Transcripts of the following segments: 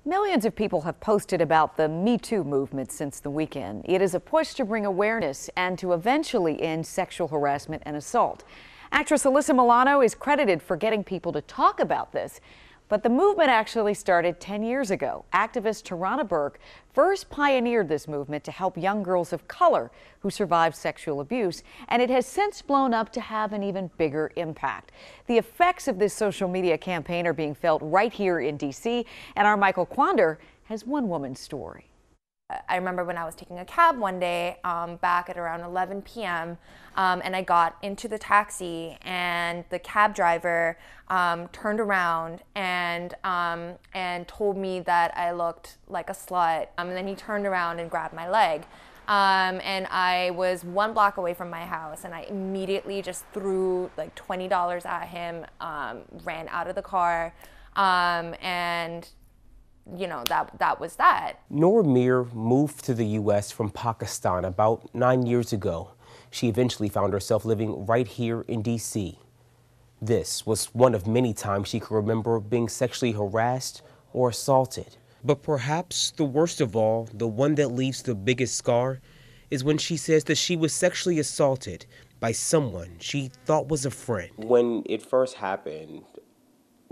Millions of people have posted about the Me Too movement since the weekend. It is a push to bring awareness and to eventually end sexual harassment and assault. Actress Alyssa Milano is credited for getting people to talk about this. But the movement actually started 10 years ago. Activist Tarana Burke first pioneered this movement to help young girls of color who survived sexual abuse, and it has since blown up to have an even bigger impact. The effects of this social media campaign are being felt right here in D.C., and our Michael Quander has one woman's story. I remember when I was taking a cab one day back at around 11 p.m. And I got into the taxi, and the cab driver turned around and told me that I looked like a slut. And then he turned around and grabbed my leg. And I was 1 block away from my house, and I immediately just threw like $20 at him, ran out of the car, and you know, that was that. Noor Mir moved to the U.S. from Pakistan about 9 years ago. She eventually found herself living right here in D.C. This was one of many times she could remember being sexually harassed or assaulted. But perhaps the worst of all, the one that leaves the biggest scar, is when she says that she was sexually assaulted by someone she thought was a friend. When it first happened,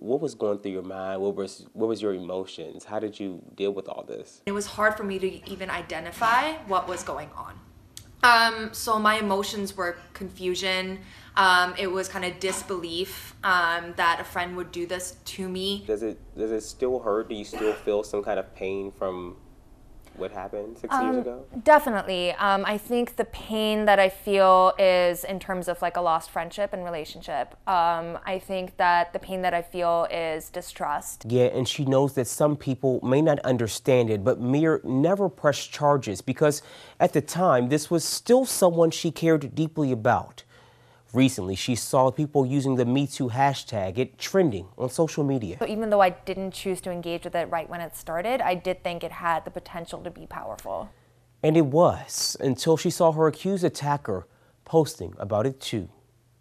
what was going through your mind? What was your emotions? How did you deal with all this? It was hard for me to even identify what was going on. So my emotions were confusion. It was kind of disbelief that a friend would do this to me. Does it still hurt? Do you still feel some kind of pain from what happened 6 years ago? Definitely. I think the pain that I feel is in terms of like a lost friendship and relationship. I think that the pain that I feel is distrust. Yeah, and she knows that some people may not understand it, but Mir never pressed charges because at the time, this was still someone she cared deeply about. Recently, she saw people using the Me Too hashtag, it trending on social media. So even though I didn't choose to engage with it right when it started, I did think it had the potential to be powerful. And it was, until she saw her accused attacker posting about it too.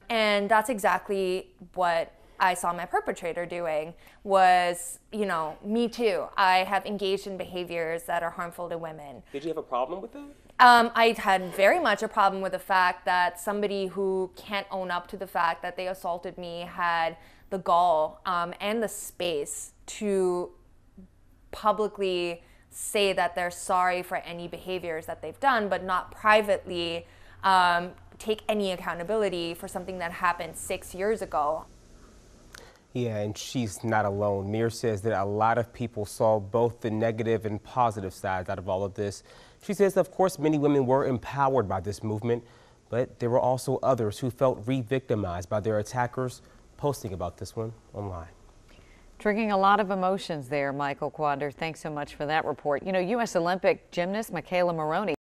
And that's exactly what I saw my perpetrator doing was, you know, me too. I have engaged in behaviors that are harmful to women. Did you have a problem with that? I had very much a problem with the fact that somebody who can't own up to the fact that they assaulted me had the gall and the space to publicly say that they're sorry for any behaviors that they've done, but not privately take any accountability for something that happened 6 years ago. Yeah, and she's not alone. Mir says that a lot of people saw both the negative and positive sides out of all of this. She says, of course, many women were empowered by this movement, but there were also others who felt re-victimized by their attackers, posting about this one online. Triggering a lot of emotions there, Michael Quander. Thanks so much for that report. You know, U.S. Olympic gymnast Michaela Maroney